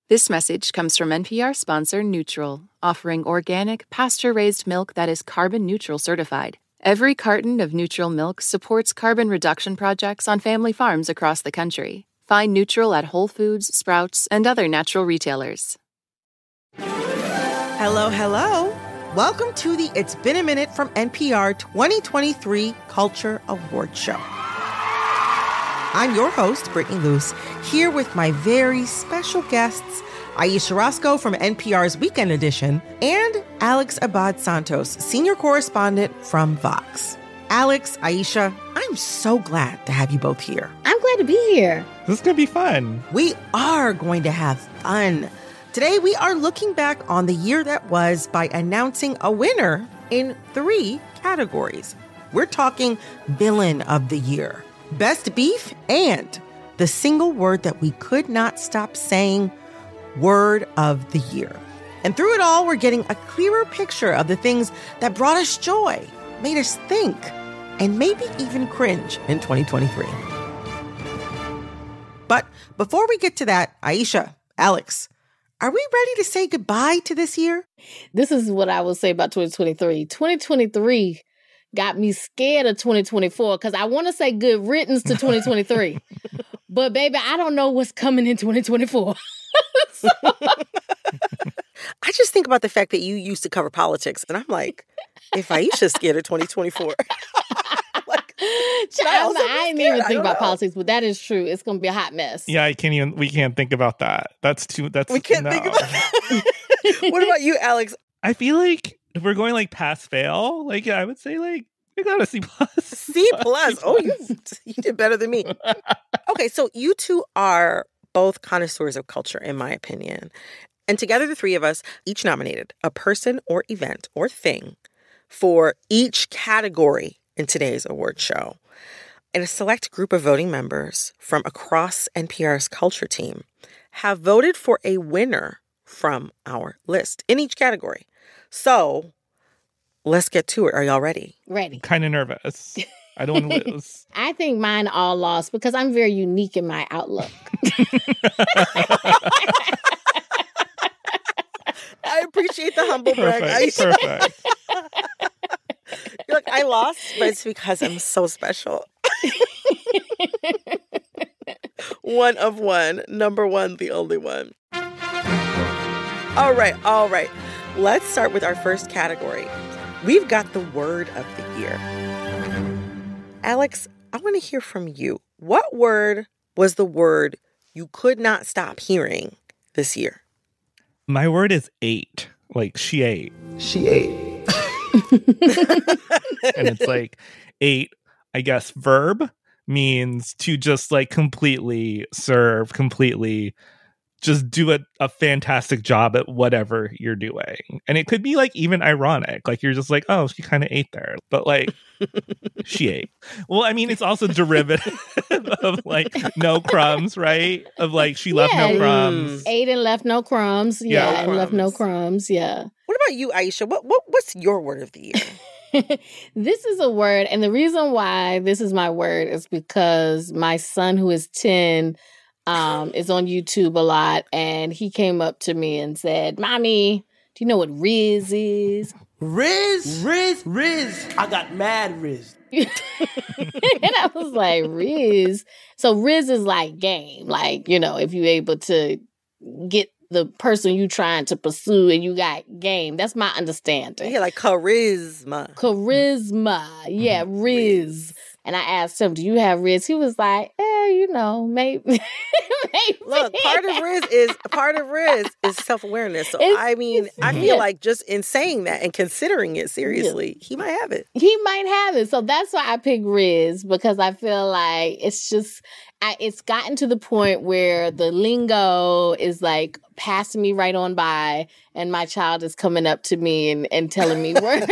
This message comes from NPR sponsor Neutral, offering organic, pasture-raised milk that is carbon neutral certified. Every carton of Neutral milk supports carbon reduction projects on family farms across the country. Find Neutral at Whole Foods, Sprouts, and other natural retailers. Hello, hello. Welcome to the It's Been a Minute from NPR 2023 Culture Award Show. I'm your host, Brittany Luce, here with my very special guests, Aisha Roscoe from NPR's Weekend Edition and Alex Abad-Santos, senior correspondent from Vox. Alex, Aisha, I'm so glad to have you both here. I'm glad to be here. This is going to be fun. We are going to have fun. Today, we are looking back on the year that was by announcing a winner in 3 categories. We're talking Villain of the Year, Best Beef, and the single word that we could not stop saying, Word of the Year. And through it all, we're getting a clearer picture of the things that brought us joy, made us think, and maybe even cringe in 2023. But before we get to that, Aisha, Alex, are we ready to say goodbye to this year? This is what I will say about 2023. 2023 got me scared of 2024 because I want to say good riddance to 2023. But baby, I don't know what's coming in 2024. I just think about the fact that you used to cover politics, and I'm like, if Aisha's scared of 2024, I didn't even think about politics, but that is true. It's going to be a hot mess. Yeah, we can't think about that. We can't think about that. What about you, Alex? I feel like if we're going like pass fail, like I would say like we got a C+. C+. Oh, you did better than me. Okay, so you two are both connoisseurs of culture, in my opinion. And together, the 3 of us each nominated a person or event or thing for each category in today's award show. And a select group of voting members from across NPR's culture team have voted for a winner from our list in each category. So let's get to it. Are y'all ready? Ready. Kind of nervous. I don't want to lose. I think mine all lost because I'm very unique in my outlook. I appreciate the humble brag. Perfect. You're like, I lost, but it's because I'm so special. One of one. Number one, the only one. All right. Let's start with our first category. We've got the word of the year. Alex, I want to hear from you. What word was the word you could not stop hearing this year? My word is ate. Like she ate. She ate. And it's like ate, I guess, verb means to just like completely serve, completely just do a fantastic job at whatever you're doing. And it could be like even ironic. Like you're just like, oh, she kind of ate there. But like she ate. Well, I mean, it's also derivative of like no crumbs, right? Of like she left no crumbs. Ate and left no crumbs. Yeah, and left no crumbs. Yeah. What about you, Aisha? What's your word of the year? This is a word, and the reason why this is my word is because my son, who is 10, is on YouTube a lot, and he came up to me and said, "Mommy, do you know what Riz is?" Riz. I got mad Riz. And I was like, Riz? So Riz is like game. Like, you know, if you're able to get the person you trying to pursue and you got game. That's my understanding. Yeah, like charisma. Yeah, Riz. And I asked him, do you have Riz? He was like, you know, maybe. Maybe. Look, part of Riz is self-awareness. So, I mean, I feel like just in saying that and considering it seriously, he might have it. He might have it. So that's why I picked Riz, because I feel like it's just, it's gotten to the point where the lingo is like passing me right on by, and my child is coming up to me and telling me words.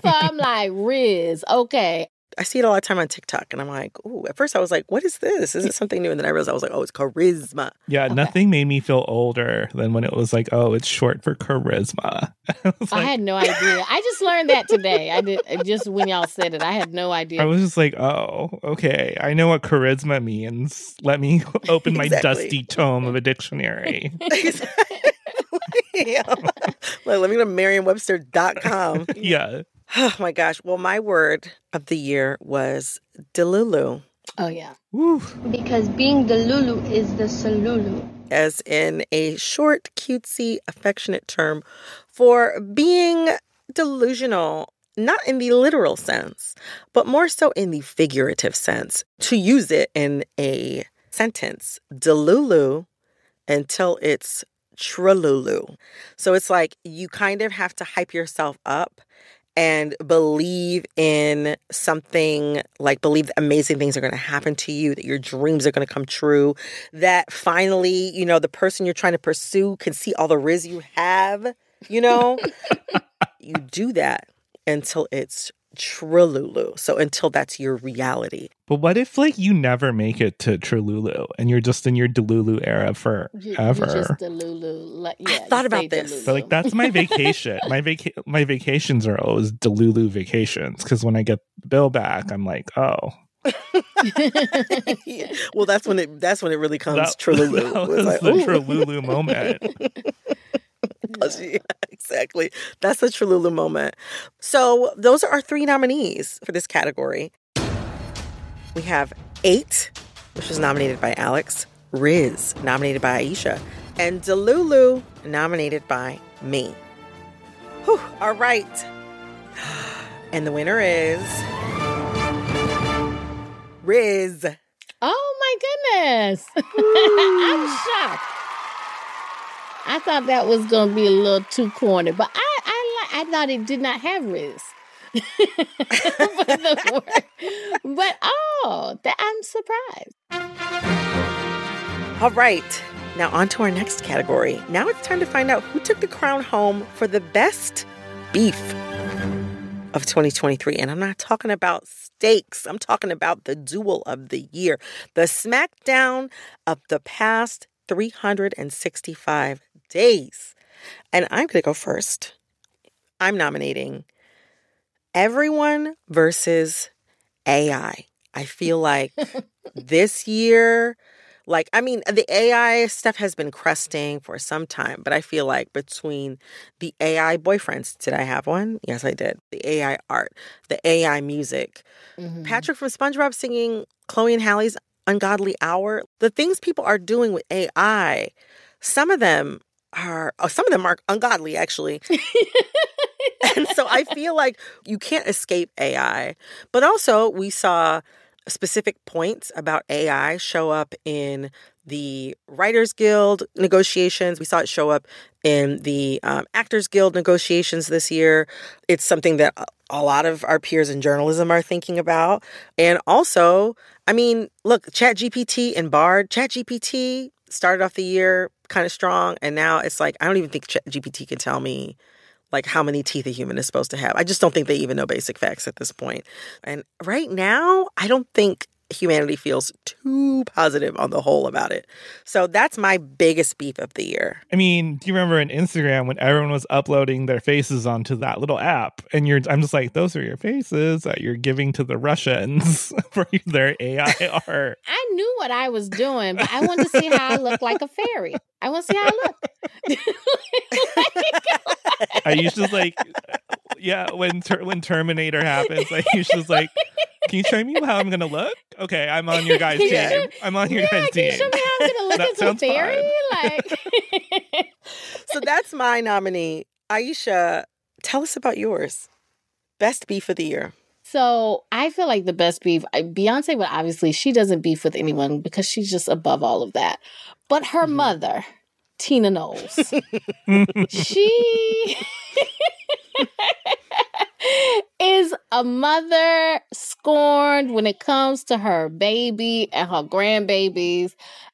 So I'm like, Riz, okay. I see it a lot of time on TikTok, and I'm like, ooh, at first I was like, what is this? Is it something new? And then I realized I was like, oh, it's charisma. Yeah, nothing made me feel older than when it was like, oh, it's short for charisma. I had no idea. I just learned that today. I did just when y'all said it. I had no idea. I was just like, oh, okay. I know what charisma means. Let me open my dusty tome of a dictionary. Yeah. Like, let me go to Merriam-Webster.com. Yeah. Oh my gosh. Well, my word of the year was Delulu. Oh, yeah. Woo. Because being Delulu is the Salulu. As in a short, cutesy, affectionate term for being delusional, not in the literal sense, but more so in the figurative sense. To use it in a sentence, Delulu until it's Tralulu. So it's like you kind of have to hype yourself up and believe in something, like believe that amazing things are going to happen to you, that your dreams are going to come true, that finally, you know, the person you're trying to pursue can see all the riz you have, you know? You do that until it's Tralulu. So until that's your reality. But what if, like, you never make it to Tralulu and you're just in your Delulu era forever? You're just Delulu. I thought about this. Delulu. But like, that's my vacation. My vacations are always Delulu vacations, because when I get the bill back, I'm like, oh. Yeah. Well, that's when it really comes Tralulu. That was like, the ooh. Tralulu moment. Yeah, exactly. That's the Tralulu moment. So those are our 3 nominees for this category. We have 8, which was nominated by Alex, Riz, nominated by Aisha, and Delulu, nominated by me. Whew, all right. And the winner is Riz. Oh, my goodness. I'm shocked. I thought that was going to be a little too corny, but I thought it did not have Riz. But I'm surprised. All right. Now on to our next category. Now it's time to find out who took the crown home for the best beef of 2023. And I'm not talking about steaks. I'm talking about the duel of the year, the smackdown of the past 365 days. And I'm going to go first. I'm nominating Everyone versus AI. I feel like this year, the AI stuff has been cresting for some time, but I feel like between the AI boyfriends, did I have one? Yes, I did. The AI art, the AI music, Patrick from SpongeBob singing Chloe and Halle's Ungodly Hour, the things people are doing with AI, some of them are ungodly, actually. And so I feel like you can't escape AI. But also we saw specific points about AI show up in the Writers Guild negotiations. We saw it show up in the Actors Guild negotiations this year. It's something that a lot of our peers in journalism are thinking about. And also, I mean, look, ChatGPT and Bard. ChatGPT started off the year kind of strong. And now it's like, I don't even think ChatGPT can tell me like how many teeth a human is supposed to have. I just don't think they even know basic facts at this point. And right now, I don't think humanity feels too positive on the whole about it. So that's my biggest beef of the year. I mean, do you remember on Instagram when everyone was uploading their faces onto that little app? And I'm just like, those are your faces that you're giving to the Russians for their AI art. I knew what I was doing, but I wanted to see how I look like a fairy. I want to see how I look. I used to like, yeah, when Terminator happens, I used to like, can you show me how I'm going to look? Okay, I'm on your guys' team. I'm on your guys' team. Can you show me how I'm going to look as a fairy? So that's my nominee. Aisha, tell us about yours. Best beef of the year. So I feel like the best beef, Beyonce, but obviously she doesn't beef with anyone because she's just above all of that. But her mother, Tina Knowles, she Is a mother scorned when it comes to her baby and her grandbabies.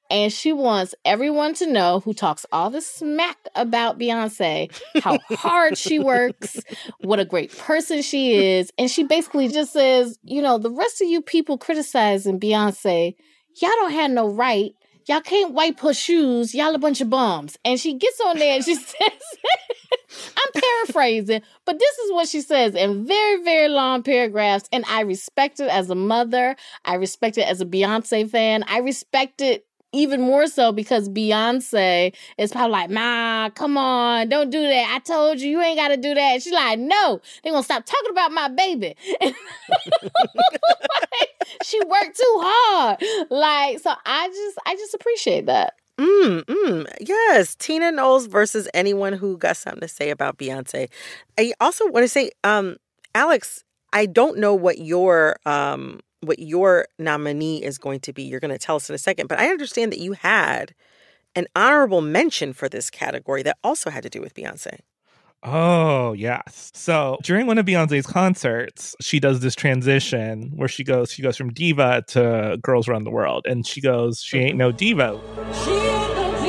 And she wants everyone to know, who talks all this smack about Beyonce, how hard she works, what a great person she is. And she basically just says, you know, the rest of you people criticizing Beyonce, y'all don't have no right. Y'all can't wipe her shoes. Y'all a bunch of bums. And she gets on there and she says, I'm paraphrasing, but this is what she says in very, very long paragraphs. And I respect it as a mother. I respect it as a Beyonce fan. I respect it even more so because Beyonce is probably like, Ma, come on, don't do that. I told you, you ain't got to do that. And she's like, no, they're going to stop talking about my baby. She worked too hard. Like, so I just appreciate that. Yes, Tina Knowles versus anyone who got something to say about Beyonce. I also want to say, Alex, I don't know what your nominee is going to be. You're going to tell us in a second, but I understand that you had an honorable mention for this category that also had to do with Beyonce. Oh, yes. So during one of Beyonce's concerts, she does this transition where she goes from diva to Girls Around the World. And she goes, she ain't no diva. She ain't no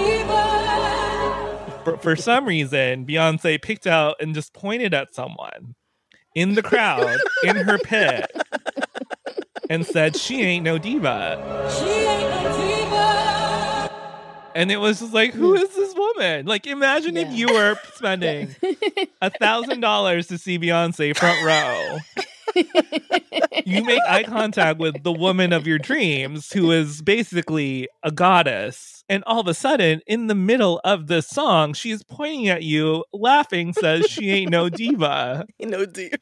diva. For some reason, Beyonce picked out and just pointed at someone in the crowd, in her pit, and said, she ain't no diva. She ain't no diva. And it was just like, who is this woman? Like, imagine if you were spending $1,000 to see Beyonce front row. You make eye contact with the woman of your dreams, who is basically a goddess. And all of a sudden, in the middle of the song, she's pointing at you, laughing, says she ain't no diva. No diva.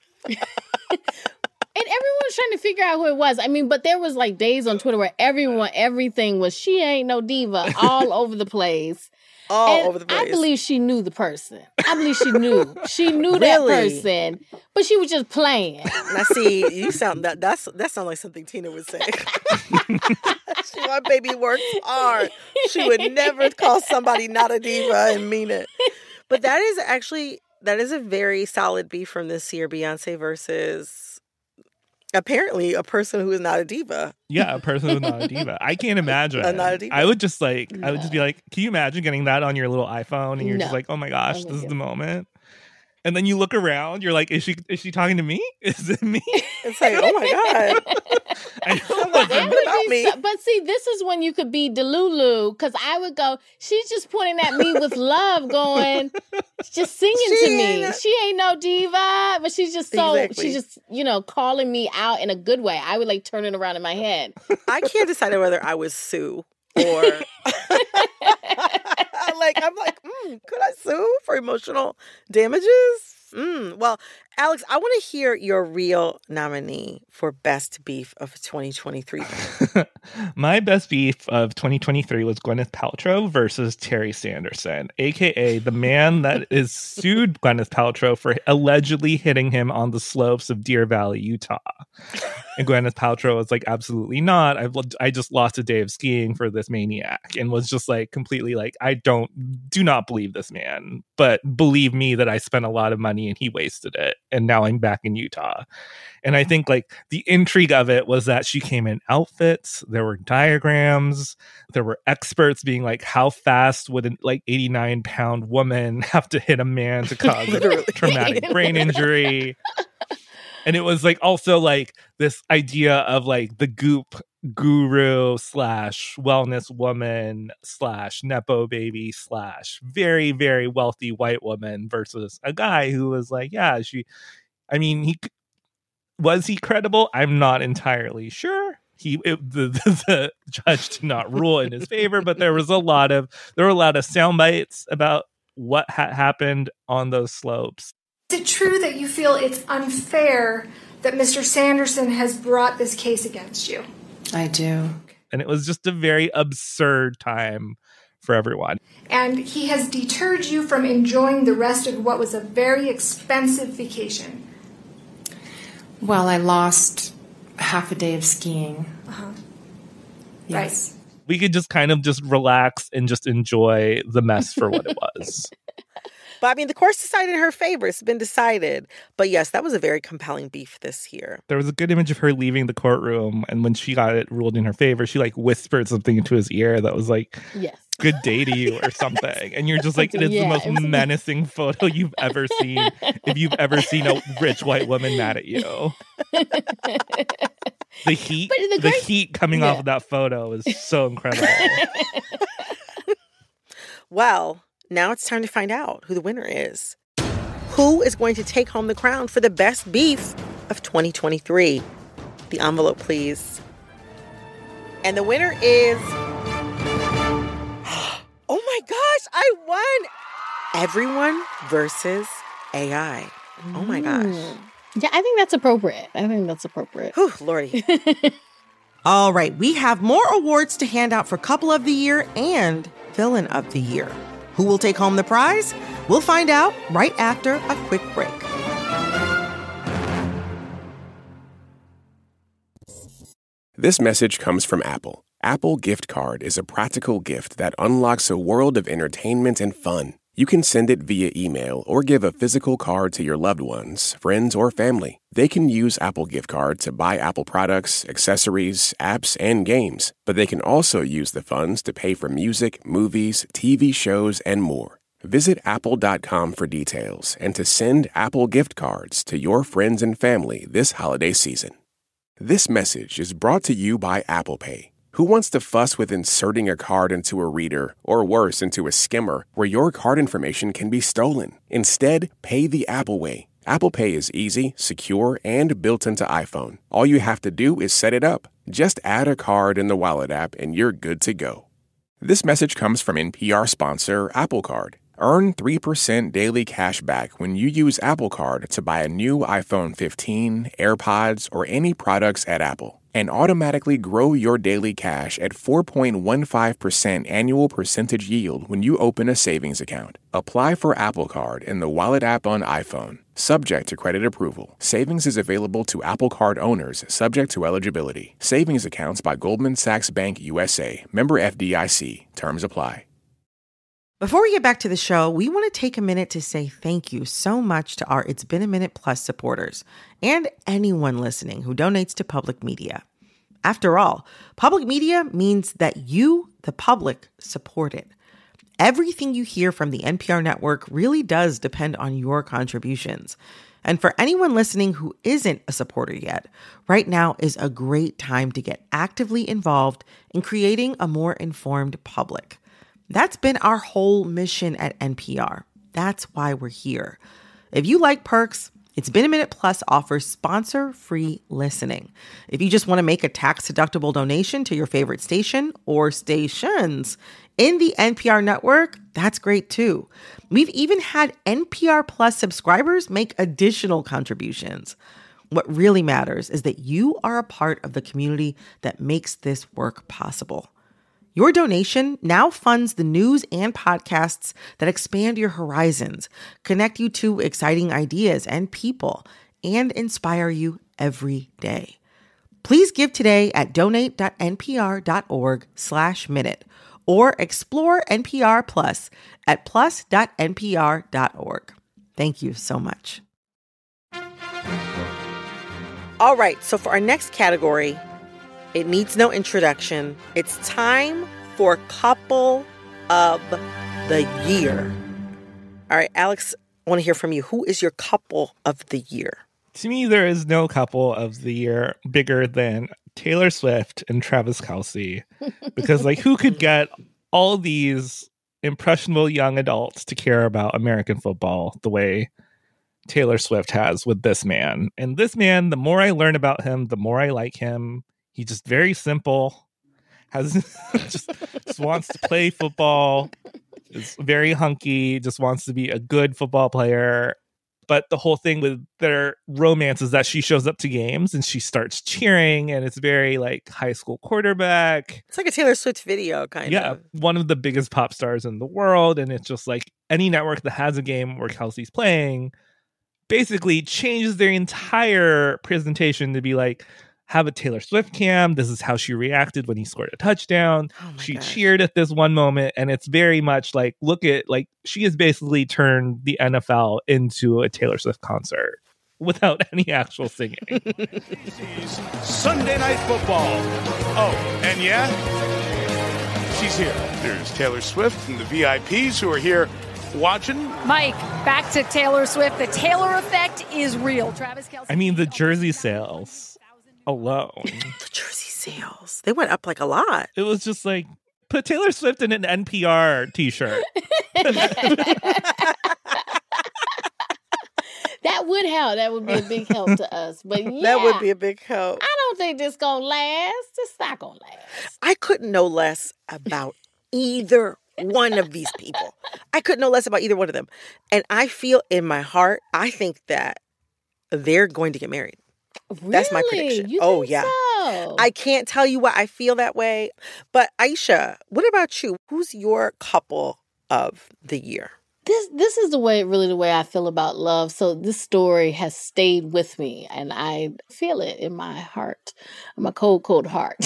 And everyone was trying to figure out who it was. I mean, but there was like days on Twitter where everything was, she ain't no diva, all over the place. Over the place. I believe she knew the person. I believe she knew. She knew that person, but she was just playing. Now, see, you sound that sounds like something Tina would say. My baby works hard. She would never call somebody not a diva and mean it. But that is a very solid beef from this year, Beyonce versus apparently a person who is not a diva. Yeah, a person who's not a diva. I can't imagine. Not a diva. I would just be like, can you imagine getting that on your little iPhone and you're just like, oh my gosh, this is the moment. And then you look around, you're like, is she talking to me? Is it me? It's like, oh my God. I know what about me. But see, this is when you could be Delulu, because I would go, she's just pointing at me with love, going, just singing to me. She ain't no diva, but she's just she's just, calling me out in a good way. I would like turn it around in my head. I can't decide whether I was Sue or I'm like, could I sue for emotional damages? Well, Alex, I want to hear your real nominee for Best Beef of 2023. My best beef of 2023 was Gwyneth Paltrow versus Terry Sanderson, a.k.a. the man that is sued Gwyneth Paltrow for allegedly hitting him on the slopes of Deer Valley, Utah. And Gwyneth Paltrow was like, absolutely not. I just lost a day of skiing for this maniac, and was just like completely like, do not believe this man, but believe me that I spent a lot of money and he wasted it. And now I'm back in Utah. And I think like the intrigue of it was that she came in outfits. There were diagrams. There were experts being like, how fast would an 89-pound woman have to hit a man to cause a traumatic brain injury? And it was like also like this idea of like the goop guru / wellness woman / nepo baby / very, very wealthy white woman versus a guy who was like, yeah, was he credible? I'm not entirely sure. The judge did not rule in his favor, but there were a lot of sound bites about what happened on those slopes. Is it true that you feel it's unfair that Mr. Sanderson has brought this case against you? I do. And it was just a very absurd time for everyone. And he has deterred you from enjoying the rest of what was a very expensive vacation. Well, I lost half a day of skiing. Uh-huh. Yes. Right. We could just kind of just relax and just enjoy the mess for what it was. But I mean, the court's decided in her favor. It's been decided. But yes, that was a very compelling beef this year. There was a good image of her leaving the courtroom, and when she got it ruled in her favor, she like whispered something into his ear that was like, yes, good day to you or something. And you're just like, it is the most menacing photo you've ever seen. If you've ever seen a rich white woman mad at you. The heat coming off of that photo is so incredible. Well, now it's time to find out who the winner is. Who is going to take home the crown for the best beef of 2023? The envelope, please. And the winner is... Oh my gosh, I won! Everyone versus AI. Oh my gosh. Yeah, I think that's appropriate. Whew, Lordy. All right, we have more awards to hand out for Couple of the Year and Villain of the Year. Who will take home the prize? We'll find out right after a quick break. This message comes from Apple. Apple Gift Card is a practical gift that unlocks a world of entertainment and fun. You can send it via email or give a physical card to your loved ones, friends, or family. They can use Apple Gift Card to buy Apple products, accessories, apps, and games. But they can also use the funds to pay for music, movies, TV shows, and more. Visit apple.com for details and to send Apple Gift Cards to your friends and family this holiday season. This message is brought to you by Apple Pay. Who wants to fuss with inserting a card into a reader, or worse, into a skimmer, where your card information can be stolen? Instead, pay the Apple way. Apple Pay is easy, secure, and built into iPhone. All you have to do is set it up. Just add a card in the Wallet app and you're good to go. This message comes from NPR sponsor Apple Card. Earn 3% daily cash back when you use Apple Card to buy a new iPhone 15, AirPods, or any products at Apple. And automatically grow your daily cash at 4.15% annual percentage yield when you open a savings account. Apply for Apple Card in the Wallet app on iPhone. Subject to credit approval. Savings is available to Apple Card owners subject to eligibility. Savings accounts by Goldman Sachs Bank USA. Member FDIC. Terms apply. Before we get back to the show, we want to take a minute to say thank you so much to our It's Been a Minute Plus supporters and anyone listening who donates to public media. After all, public media means that you, the public, support it. Everything you hear from the NPR network really does depend on your contributions. And for anyone listening who isn't a supporter yet, right now is a great time to get actively involved in creating a more informed public. That's been our whole mission at NPR. That's why we're here. If you like perks, It's Been a Minute Plus offers sponsor-free listening. If you just want to make a tax-deductible donation to your favorite station or stations in the NPR network, that's great too. We've even had NPR Plus subscribers make additional contributions. What really matters is that you are a part of the community that makes this work possible. Your donation now funds the news and podcasts that expand your horizons, connect you to exciting ideas and people, and inspire you every day. Please give today at donate.npr.org/minute or explore NPR Plus at plus.npr.org. Thank you so much. All right, so for our next category, it needs no introduction. It's time for Couple of the Year. All right, Alex, I want to hear from you. Who is your Couple of the Year? To me, there is no couple of the year bigger than Taylor Swift and Travis Kelce. Because, who could get all these impressionable young adults to care about American football the way Taylor Swift has with this man? And this man, the more I learn about him, the more I like him. He's just very simple, has just wants to play football, is very hunky, just wants to be a good football player. But the whole thing with their romance is that she shows up to games and she starts cheering, and it's very high school quarterback. It's like a Taylor Swift video, kind of. Yeah, one of the biggest pop stars in the world. And it's just any network that has a game where Kelsey's playing basically changes their entire presentation to be have a Taylor Swift cam. This is how she reacted when he scored a touchdown. She gosh. cheered at this one moment, and it's very much like, look at, like, she has basically turned the NFL into a Taylor Swift concert without any actual singing. Sunday Night Football. Oh, and yeah, she's here. There's Taylor Swift and the VIPs who are here watching. Mike, back to Taylor Swift. The Taylor effect is real. Travis Kelce. I mean, the jersey sales alone. The jersey sales. They went up like a lot. It was just like, put Taylor Swift in an NPR t-shirt. That would help. That would be a big help to us. But yeah, that would be a big help. I don't think this gonna last. It's not gonna last. I couldn't know less about either one of these people. I couldn't know less about either one of them. And I feel in my heart, I think that they're going to get married. Really? That's my prediction. You oh, think yeah. so? I can't tell you why I feel that way. But Aisha, what about you? Who's your couple of the year? This is the way I feel about love. So this story has stayed with me, and I feel it in my heart, my cold, cold heart.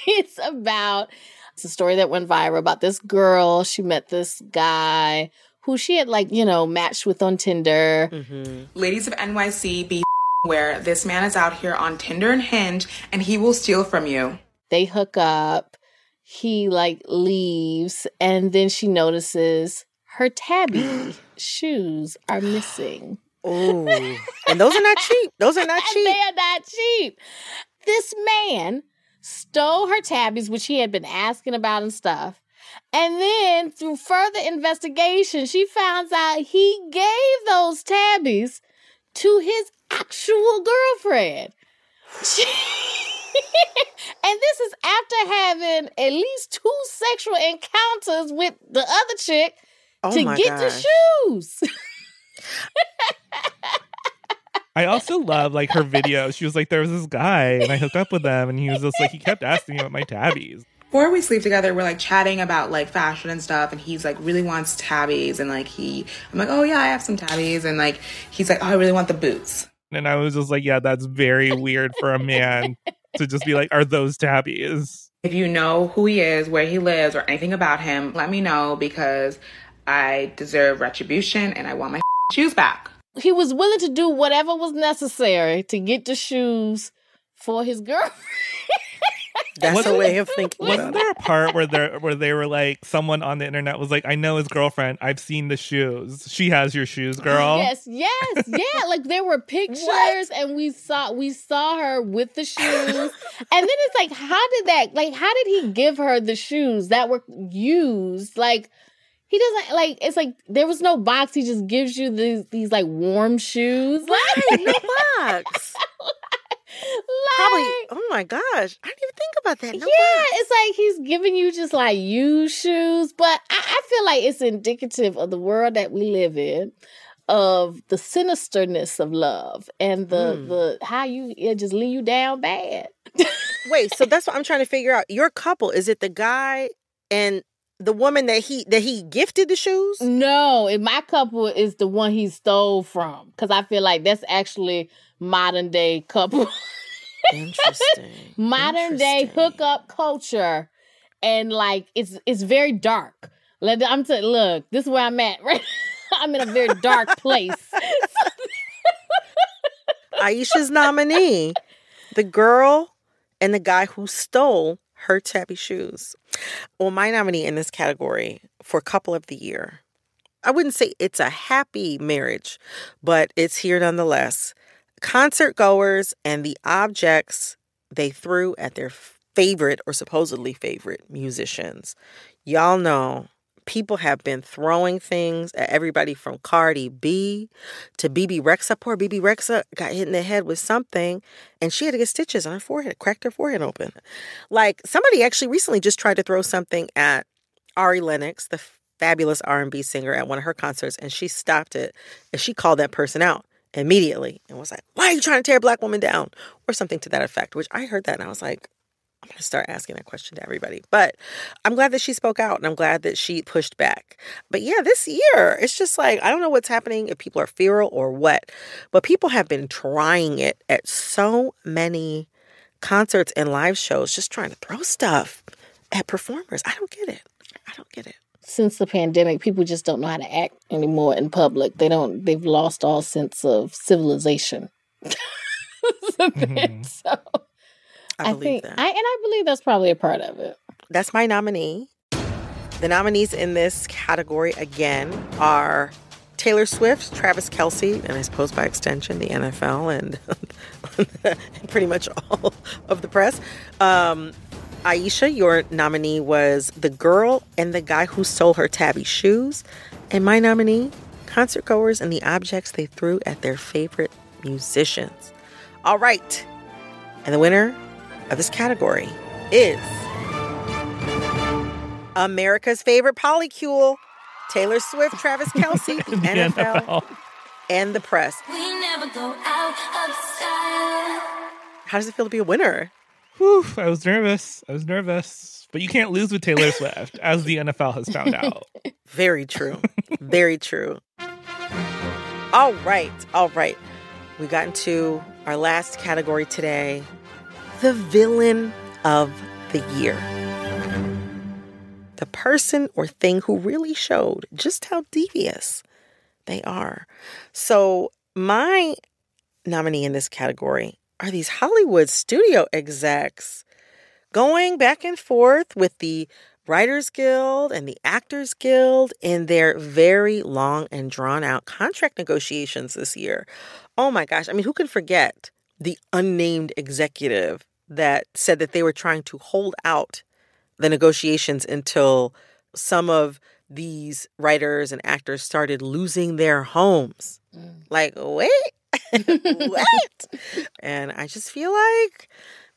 It's a story that went viral about this girl. She met this guy who she had matched with on Tinder. Mm-hmm. Ladies of NYC, be aware this man is out here on Tinder and Hinge, and he will steal from you. They hook up. He leaves, and then she notices her tabby shoes are missing. Oh, and those are not cheap. Those are not cheap. They are not cheap. This man stole her tabbies, which he had been asking about and stuff. And then through further investigation, she finds out he gave those tabbies to his actual girlfriend. And this is after having at least 2 sexual encounters with the other chick to get the shoes. I also love her video. She was like, there was this guy and I hooked up with him and he was just he kept asking me about my tabbies. Before we sleep together, we're chatting about fashion and stuff, and he's really wants tabbies, and I'm like, oh yeah, I have some tabbies, and he's like, oh, I really want the boots. And I was just like, yeah, that's very weird for a man to just be like, are those tabbies? If you know who he is, where he lives, or anything about him, let me know, because I deserve retribution and I want my shoes back. He was willing to do whatever was necessary to get the shoes for his girlfriend. That's a way of thinking. Wasn't there a part where they were someone on the internet was like, I know his girlfriend. I've seen the shoes. She has your shoes, girl. Yes. Yeah. There were pictures and we saw her with the shoes. And then it's how did he give her the shoes that were used? He doesn't it's there was no box. He just gives you these warm shoes. Right, no box. Probably. Oh my gosh, I didn't even think about that. No box. It's he's giving you just used shoes. But I feel it's indicative of the world that we live in, of the sinisterness of love and the how it just leave you down bad. Wait, so that's what I'm trying to figure out. Your couple, is it the guy and the woman that he gifted the shoes? No, my couple is the one he stole from, because I feel that's actually modern day couple. Interesting. Modern day hookup culture, and it's very dark. Look, this is where I'm at. Right, I'm in a very dark place. Aisha's nominee, the girl and the guy who stole her tabby shoes. Well, my nominee in this category for couple of the year, I wouldn't say it's a happy marriage, but it's here nonetheless. Concert goers and the objects they threw at their favorite or supposedly favorite musicians. Y'all know people have been throwing things at everybody from Cardi B to BB Rexa. Poor BB Rexa got hit in the head with something and she had to get stitches on her forehead, cracked her forehead open. Somebody actually recently just tried to throw something at Ari Lennox, the fabulous R&B singer, at one of her concerts, and she stopped it and she called that person out immediately and was like, why are you trying to tear a black woman down? Or something to that effect, which I heard that and I was like, I'm going to start asking that question to everybody. But I'm glad that she spoke out and I'm glad that she pushed back. But yeah, this year, it's just I don't know what's happening, if people are feral or what, but people have been trying it at so many concerts and live shows just trying to throw stuff at performers. I don't get it. Since the pandemic, people just don't know how to act anymore in public. They've lost all sense of civilization. So I think that. I believe that's probably a part of it. That's my nominee. The nominees in this category, again, are Taylor Swift, Travis Kelce, and I suppose by extension, the NFL and pretty much all of the press. Aisha, your nominee was the girl and the guy who stole her tabby shoes. And my nominee, concert goers and the objects they threw at their favorite musicians. All right. And the winner of this category is America's favorite polycule, Taylor Swift, Travis Kelce, the NFL, and the press. We never go out of style. How does it feel to be a winner? Whew, I was nervous. But you can't lose with Taylor Swift, as the NFL has found out. Very true. Very true. All right. We got into our last category today, the villain of the year. The person or thing who really showed just how devious they are. So my nominee in this category are these Hollywood studio execs going back and forth with the Writers Guild and the Actors Guild in their very long and drawn out contract negotiations this year. Oh my gosh. I mean, who can forget the unnamed executive that said that they were trying to hold out the negotiations until some of these writers and actors started losing their homes. Like, wait, what? And I just feel like,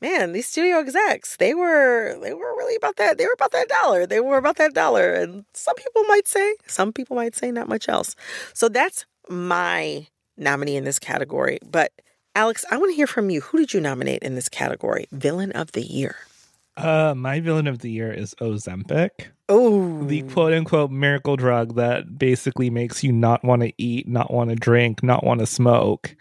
man, these studio execs, they were really about that. They were about that dollar. They were about that dollar. And some people might say not much else. So that's my nominee in this category. But Alex, I want to hear from you. Who did you nominate in this category? Villain of the year. My villain of the year is Ozempic. Oh, the quote unquote miracle drug that basically makes you not want to eat, not want to drink, not want to smoke,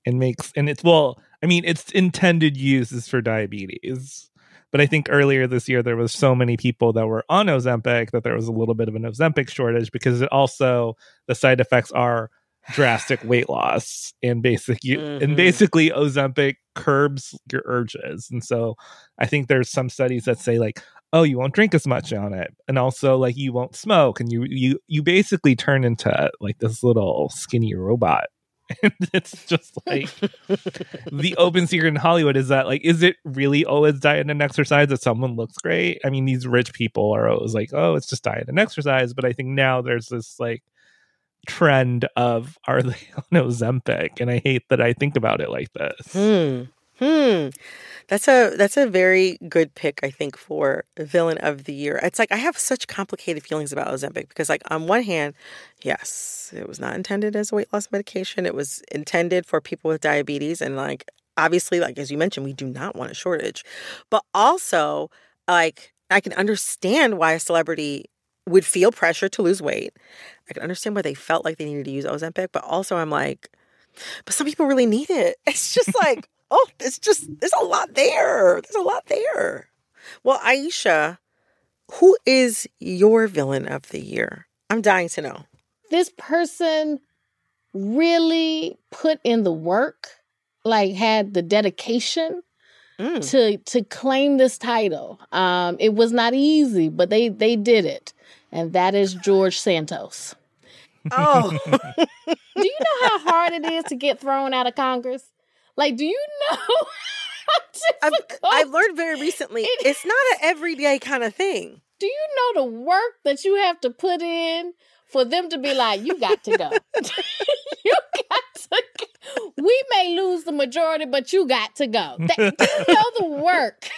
its intended use is for diabetes. But I think earlier this year there was so many people that were on Ozempic that there was a little bit of an Ozempic shortage, because the side effects are drastic weight loss and basically Ozempic curbs your urges. And so I think there's some studies that say like, oh, you won't drink as much on it, and also like you won't smoke, and you basically turn into like this little skinny robot. And it's just like the open secret in Hollywood is that, like, is it really always diet and exercise that someone looks great? I mean, these rich people are always like, oh, it's just diet and exercise. But I think now there's this like trend of, are they on Ozempic? And I hate that I think about it like this. That's a very good pick, I think, for villain of the year. It's like I have such complicated feelings about Ozempic because, like, on one hand, yes, it was not intended as a weight loss medication. It was intended for people with diabetes, and like obviously, like as you mentioned, we do not want a shortage. But also, like, I can understand why a celebrity would feel pressure to lose weight. I can understand why they felt like they needed to use Ozempic, but also I'm like, but some people really need it. It's just like, oh, there's a lot there. There's a lot there. Well, Aisha, who is your villain of the year? I'm dying to know. This person really put in the work, like had the dedication to claim this title. It was not easy, but they did it. And that is George Santos. Oh. Do you know how hard it is to get thrown out of Congress? Like, do you know how difficult? I've learned very recently, it's not an everyday kind of thing. Do you know the work that you have to put in for them to be like, you got to go? You got to go. We may lose the majority, but you got to go. Do you know the work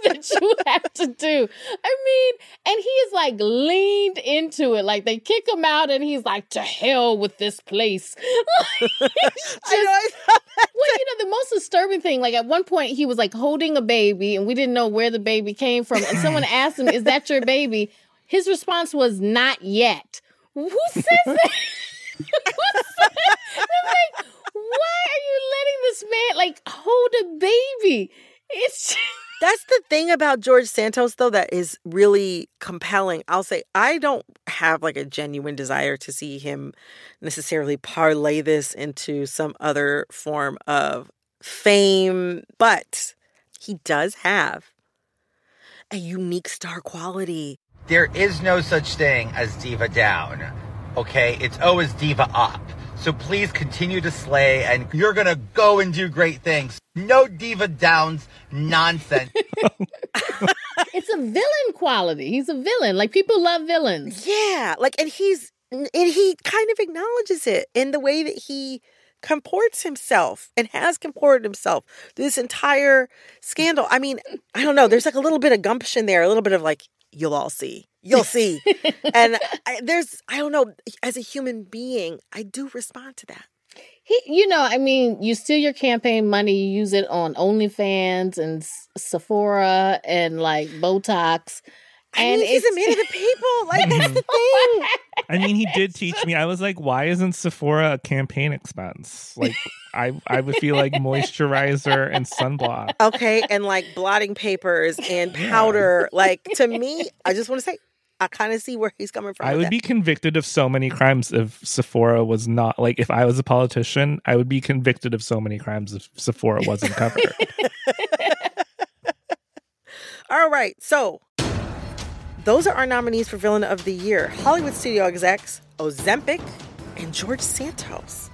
that you have to do? I mean, and he is like leaned into it. Like they kick him out and he's like, to hell with this place. The most disturbing thing, like at one point he was like holding a baby and we didn't know where the baby came from. And someone asked him, is that your baby? His response was, not yet. Who says that? Who said that? Like, why are you letting this man like hold a baby? That's the thing about George Santos, though, that is really compelling. I'll say I don't have like a genuine desire to see him necessarily parlay this into some other form of fame, but he does have a unique star quality. There is no such thing as diva down, okay? It's always diva up. So please continue to slay, and you're going to go and do great things. No diva downs nonsense. It's a villain quality. He's a villain. Like, people love villains. Yeah. Like, and he kind of acknowledges it in the way that he comports himself and has comported himself through this entire scandal. I mean, I don't know. There's like a little bit of gumption there, a little bit of like, you'll all see. You'll see. And I don't know, as a human being, I do respond to that. You steal your campaign money, you use it on OnlyFans and Sephora and like Botox. And he's a man of the people. Like, that's the thing. I mean, he did teach me. I was like, why isn't Sephora a campaign expense? Like, I would feel like moisturizer and sunblock. Okay, and like blotting papers and powder. Like, to me, I just want to say, I kind of see where he's coming from. I would be convicted of so many crimes if Sephora was not, like, if I was a politician, I would be convicted of so many crimes if Sephora wasn't covered. All right, so those are our nominees for Villain of the Year. Hollywood studio execs, Ozempic, and George Santos.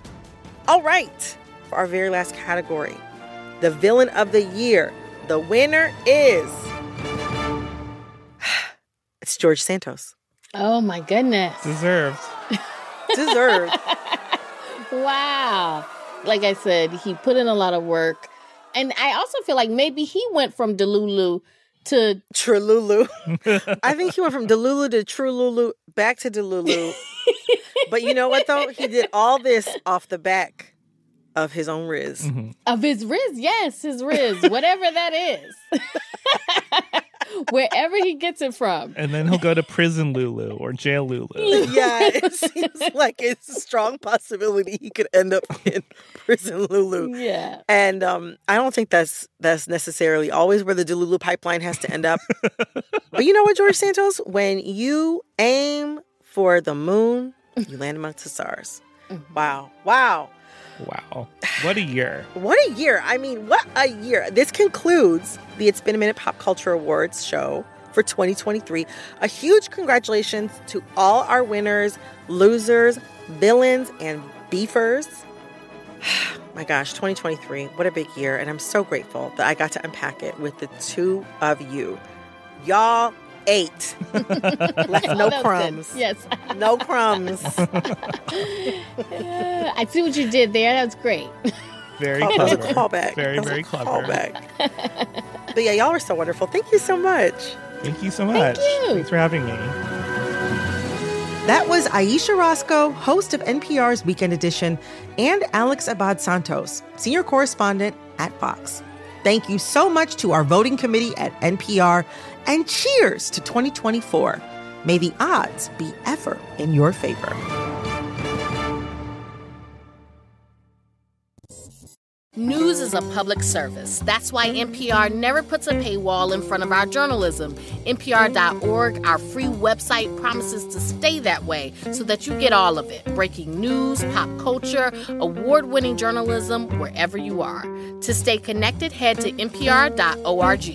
All right, for our very last category, the Villain of the Year. The winner is... It's George Santos. Oh, my goodness. Deserved. Wow. Like I said, he put in a lot of work. And I also feel like maybe he went from Delulu to Trululu. I think he went from Delulu to Trululu, back to Delulu. But you know what, though? He did all this off the back of his own Riz. Mm-hmm. Of his Riz, yes, his Riz, whatever that is. Wherever he gets it from. And then he'll go to prison Lulu or jail Lulu. Yeah, it seems like it's a strong possibility he could end up in prison Lulu. Yeah. And I don't think that's necessarily always where the Delulu pipeline has to end up. But you know what, George Santos? When you aim for the moon, you land amongst the stars. Wow. Wow. What a year. What a year. I mean, what a year. This concludes the It's Been a Minute Pop Culture Awards show for 2023. A huge congratulations to all our winners, losers, villains, and beefers. My gosh, 2023. What a big year. And I'm so grateful that I got to unpack it with the two of you. Y'all ate. Left no crumbs. Good. Yes. No crumbs. I see what you did there. That was great. Very clever. That was a callback. Very clever. Callback. But yeah, y'all were so wonderful. Thank you so much. Thank you so much. Thanks for having me. That was Aisha Roscoe, host of NPR's Weekend Edition, and Alex Abad Santos, senior correspondent at Fox. Thank you so much to our voting committee at NPR, and cheers to 2024. May the odds be ever in your favor. News is a public service. That's why NPR never puts a paywall in front of our journalism. NPR.org, our free website, promises to stay that way so that you get all of it. Breaking news, pop culture, award-winning journalism, wherever you are. To stay connected, head to npr.org.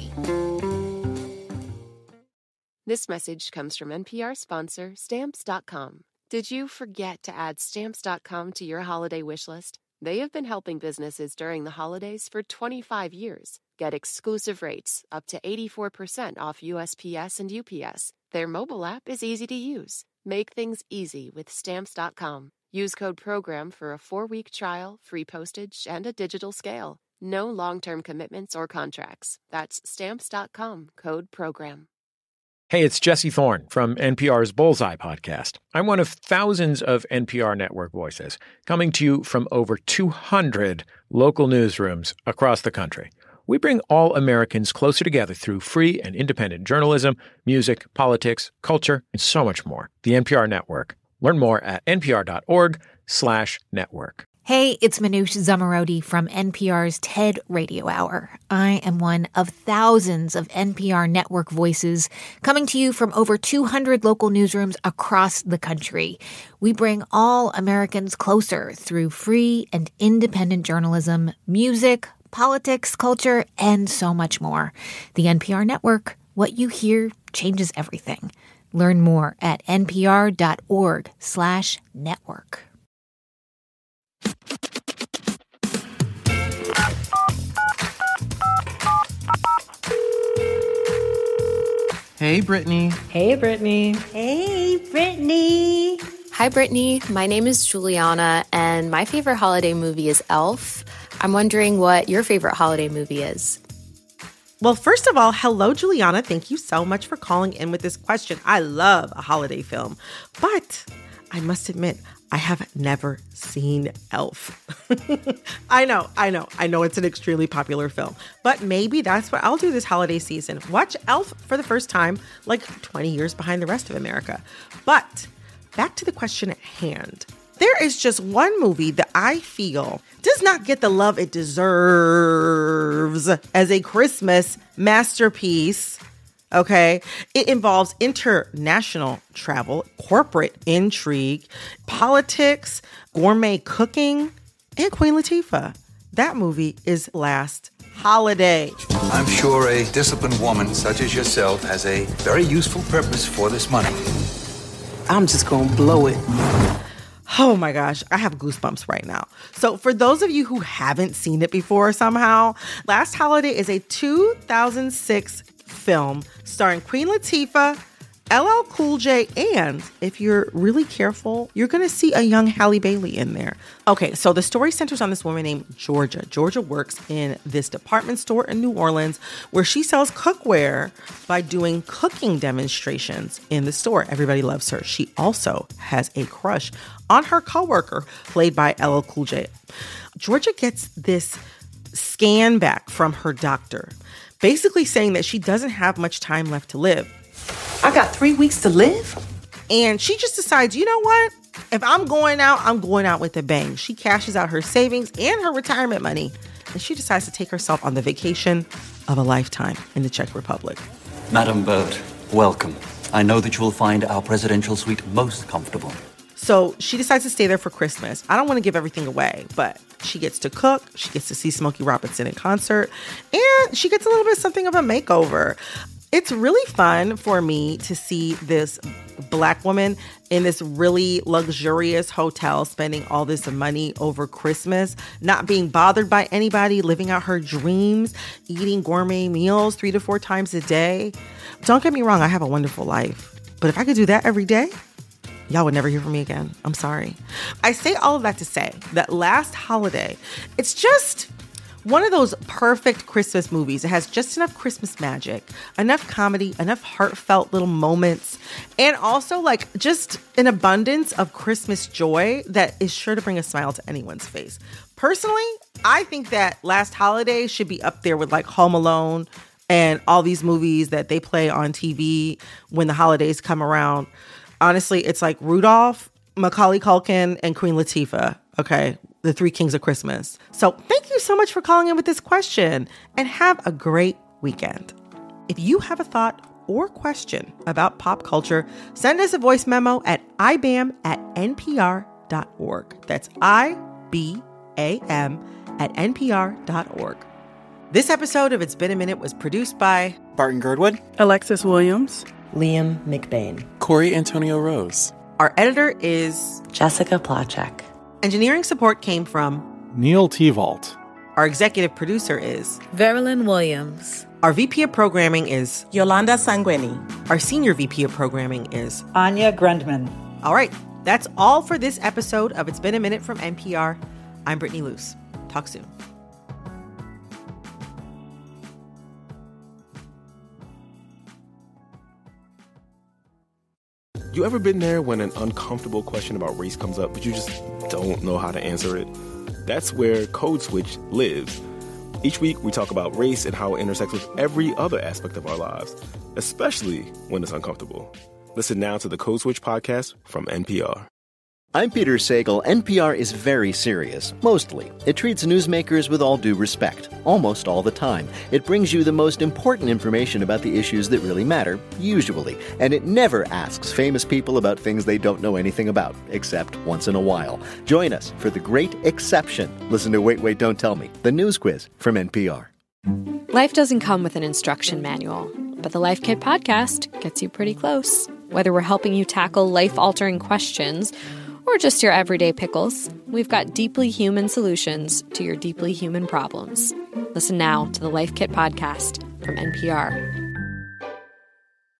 This message comes from NPR sponsor Stamps.com. Did you forget to add Stamps.com to your holiday wish list? They have been helping businesses during the holidays for 25 years. Get exclusive rates, up to 84% off USPS and UPS. Their mobile app is easy to use. Make things easy with Stamps.com. Use code PROGRAM for a 4-week trial, free postage, and a digital scale. No long-term commitments or contracts. That's Stamps.com, code PROGRAM. Hey, it's Jesse Thorne from NPR's Bullseye podcast. I'm one of thousands of NPR network voices coming to you from over 200 local newsrooms across the country. We bring all Americans closer together through free and independent journalism, music, politics, culture, and so much more. The NPR Network. Learn more at npr.org/network. Hey, it's Manoush Zomorodi from NPR's TED Radio Hour. I am one of thousands of NPR network voices coming to you from over 200 local newsrooms across the country. We bring all Americans closer through free and independent journalism, music, politics, culture, and so much more. The NPR network, what you hear changes everything. Learn more at npr.org/network. Hey, Brittany. Hey, Brittany. Hey, Brittany. Hi, Brittany. My name is Juliana, and my favorite holiday movie is Elf. I'm wondering what your favorite holiday movie is. Well, first of all, hello, Juliana. Thank you so much for calling in with this question. I love a holiday film, but I must admit, I have never seen Elf. I know it's an extremely popular film, but maybe that's what I'll do this holiday season. Watch Elf for the first time, like 20 years behind the rest of America. But back to the question at hand. There is just one movie that I feel does not get the love it deserves as a Christmas masterpiece. Okay, it involves international travel, corporate intrigue, politics, gourmet cooking, and Queen Latifah. That movie is Last Holiday. I'm sure a disciplined woman such as yourself has a very useful purpose for this money. I'm just gonna blow it. Oh my gosh, I have goosebumps right now. So for those of you who haven't seen it before somehow, Last Holiday is a 2006 film starring Queen Latifah, LL Cool J, and if you're really careful, you're going to see a young Halle Bailey in there. Okay, so the story centers on this woman named Georgia. Georgia works in this department store in New Orleans where she sells cookware by doing cooking demonstrations in the store. Everybody loves her. She also has a crush on her coworker, played by LL Cool J. Georgia gets this scan back from her doctor, basically saying that she doesn't have much time left to live. I got 3 weeks to live? And she just decides, you know what? If I'm going out with a bang. She cashes out her savings and her retirement money, and she decides to take herself on the vacation of a lifetime in the Czech Republic. Madam Bird, welcome. I know that you will find our presidential suite most comfortable. So she decides to stay there for Christmas. I don't want to give everything away, but she gets to cook, she gets to see Smokey Robinson in concert, and she gets a little bit something of a makeover. It's really fun for me to see this Black woman in this really luxurious hotel spending all this money over Christmas, not being bothered by anybody, living out her dreams, eating gourmet meals 3 to 4 times a day. Don't get me wrong, I have a wonderful life. But if I could do that every day, y'all would never hear from me again. I'm sorry. I say all of that to say that Last Holiday, it's just one of those perfect Christmas movies. It has just enough Christmas magic, enough comedy, enough heartfelt little moments, and also like just an abundance of Christmas joy that is sure to bring a smile to anyone's face. Personally, I think that Last Holiday should be up there with like Home Alone and all these movies that they play on TV when the holidays come around. Honestly, it's like Rudolph, Macaulay Culkin, and Queen Latifah. Okay, the 3 kings of Christmas. So thank you so much for calling in with this question, and have a great weekend. If you have a thought or question about pop culture, send us a voice memo at IBAM@npr.org. That's IBAM@npr.org. This episode of It's Been a Minute was produced by Barton Girdwood, Alexis Williams, Liam McBain, Corey Antonio Rose. Our editor is Jessica Plachek. Engineering support came from Neil T-Vault. Our executive producer is Verilyn Williams. Our VP of programming is Yolanda Sanguini. Our senior VP of programming is Anya Grundman. All right, that's all for this episode of It's Been a Minute from NPR. I'm Brittany Luce. Talk soon. You ever been there when an uncomfortable question about race comes up, but you just don't know how to answer it? That's where Code Switch lives. Each week, we talk about race and how it intersects with every other aspect of our lives, especially when it's uncomfortable. Listen now to the Code Switch podcast from NPR. I'm Peter Sagal. NPR is very serious, mostly. It treats newsmakers with all due respect, almost all the time. It brings you the most important information about the issues that really matter, usually. And it never asks famous people about things they don't know anything about, except once in a while. Join us for The Great Exception. Listen to Wait, Wait, Don't Tell Me, the news quiz from NPR. Life doesn't come with an instruction manual, but the Life Kit podcast gets you pretty close. Whether we're helping you tackle life-altering questions or just your everyday pickles, we've got deeply human solutions to your deeply human problems. Listen now to the Life Kit podcast from NPR.